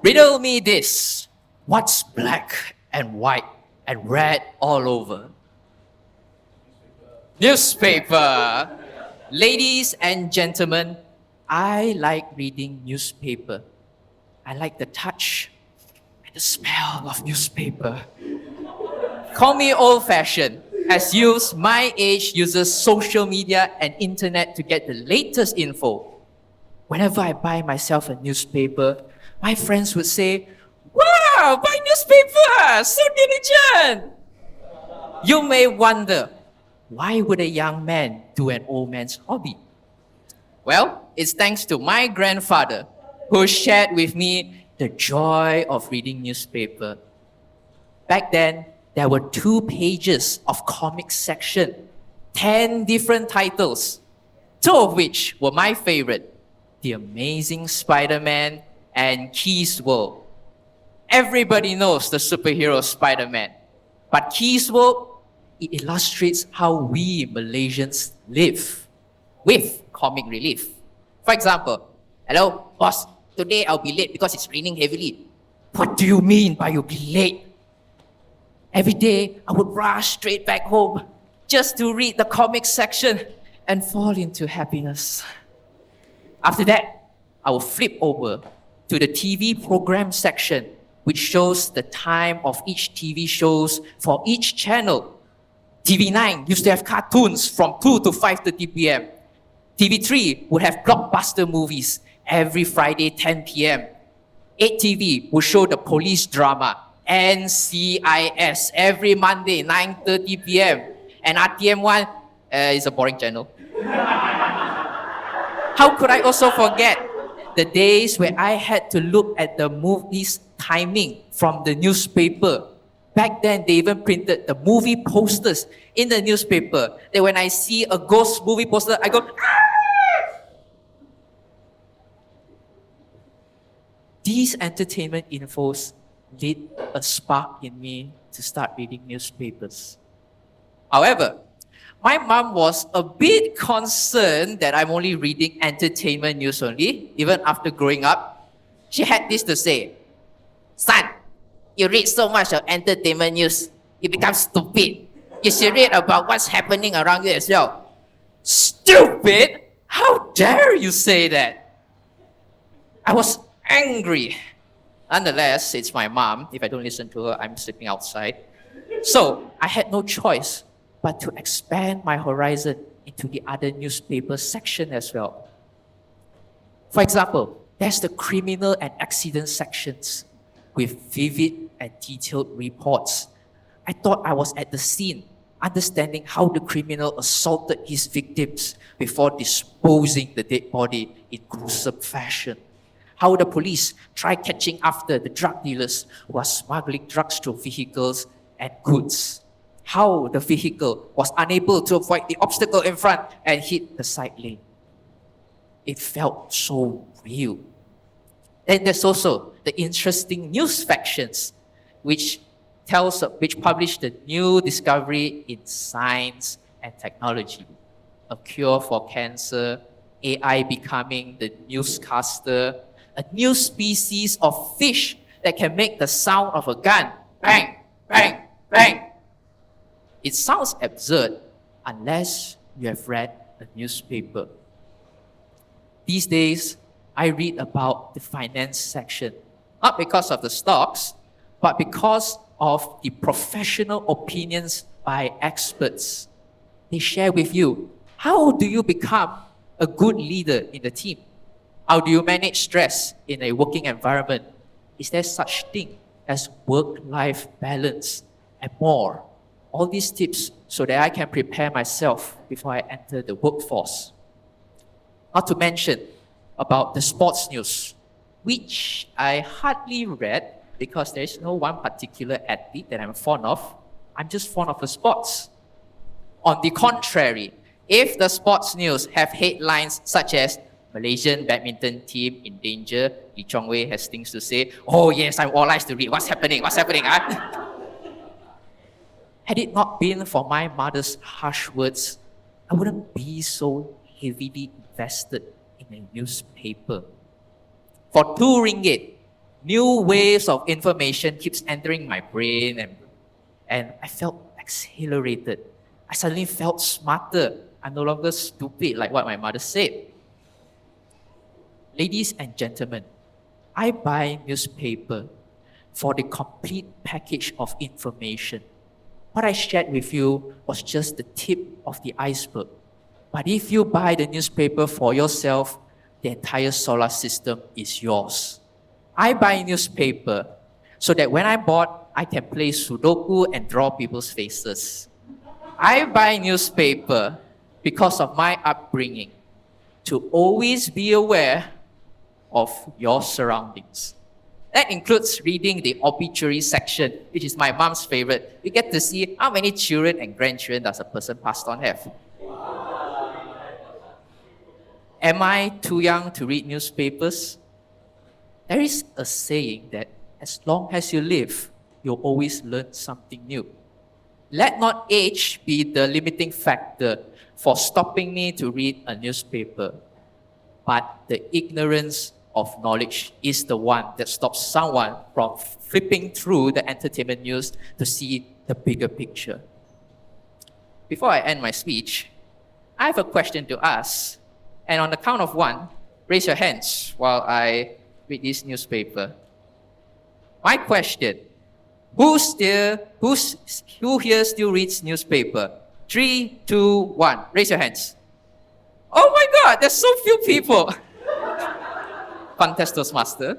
Riddle me this. What's black and white and red all over? Newspaper. Ladies and gentlemen, I like reading newspaper. I like the touch and the smell of newspaper. Call me old-fashioned, as youth my age uses social media and internet to get the latest info. Whenever I buy myself a newspaper, my friends would say, "Wow, buy newspaper, so diligent." You may wonder, why would a young man do an old man's hobby? Well, it's thanks to my grandfather who shared with me the joy of reading newspaper. Back then, there were 2 pages of comic section, 10 different titles, 2 of which were my favorite, The Amazing Spider-Man and Key's World. Everybody knows the superhero Spider-Man, but Key's World, it illustrates how we Malaysians live with comic relief. For example, "Hello, boss, today I'll be late because it's raining heavily." "What do you mean by you'll be late?" Every day, I would rush straight back home just to read the comic section and fall into happiness. After that, I will flip over to the TV program section, which shows the time of each TV shows for each channel. TV9 used to have cartoons from 2 to 5:30 p.m. TV3 would have blockbuster movies every Friday 10 p.m. 8TV would show the police drama NCIS every Monday 9:30 p.m. And RTM1 is a boring channel. How could I also forget the days where I had to look at the movie's timing from the newspaper? Back then, they even printed the movie posters in the newspaper. That when I see a ghost movie poster, I go, "Ah!" These entertainment infos lit a spark in me to start reading newspapers. However, my mom was a bit concerned that I'm only reading entertainment news only, even after growing up. She had this to say, "Son, you read so much of entertainment news, you become stupid. You should read about what's happening around you as well." Stupid? How dare you say that? I was angry. Nonetheless, it's my mom. If I don't listen to her, I'm sleeping outside. So I had no choice but to expand my horizon into the other newspaper section as well. For example, there's the criminal and accident sections with vivid and detailed reports. I thought I was at the scene, understanding how the criminal assaulted his victims before disposing the dead body in gruesome fashion. How the police try catching after the drug dealers who are smuggling drugs through vehicles and goods. How the vehicle was unable to avoid the obstacle in front and hit the side lane. It felt so real. Then there's also the interesting news factions, which publish the new discovery in science and technology. A cure for cancer, AI becoming the newscaster, a new species of fish that can make the sound of a gun. Bang, bang, bang. It sounds absurd unless you have read a newspaper. These days, I read about the finance section, not because of the stocks, but because of the professional opinions by experts. They share with you, how do you become a good leader in the team? How do you manage stress in a working environment? Is there such thing as work-life balance and more? All these tips so that I can prepare myself before I enter the workforce. Not to mention about the sports news, which I hardly read because there is no one particular athlete that I'm fond of. I'm just fond of the sports. On the contrary, if the sports news have headlines such as Malaysian badminton team in danger, Lee Chong Wei has things to say, "Oh yes, I'm all eyes to read. What's happening? Huh?" Had it not been for my mother's harsh words, I wouldn't be so heavily invested in a newspaper. For 2 ringgit, New waves of information keeps entering my brain, and I felt exhilarated. I suddenly felt smarter. I'm no longer stupid like what my mother said. Ladies and gentlemen, I buy newspaper for the complete package of information. What I shared with you was just the tip of the iceberg. But if you buy the newspaper for yourself, the entire solar system is yours. I buy newspaper so that when I'm bored, I can play Sudoku and draw people's faces. I buy newspaper because of my upbringing to always be aware of your surroundings. That includes reading the obituary section, which is my mom's favorite. You get to see how many children and grandchildren does a person passed on have. Am I too young to read newspapers? There is a saying that as long as you live, you'll always learn something new. Let not age be the limiting factor for stopping me to read a newspaper, but the ignorance of knowledge is the one that stops someone from flipping through the entertainment news to see the bigger picture. Before I end my speech, I have a question to ask. And on the count of one, raise your hands while I read this newspaper. My question, who here still reads newspaper? 3, 2, 1, raise your hands. Oh my God, there's so few people. Contest Toastmaster.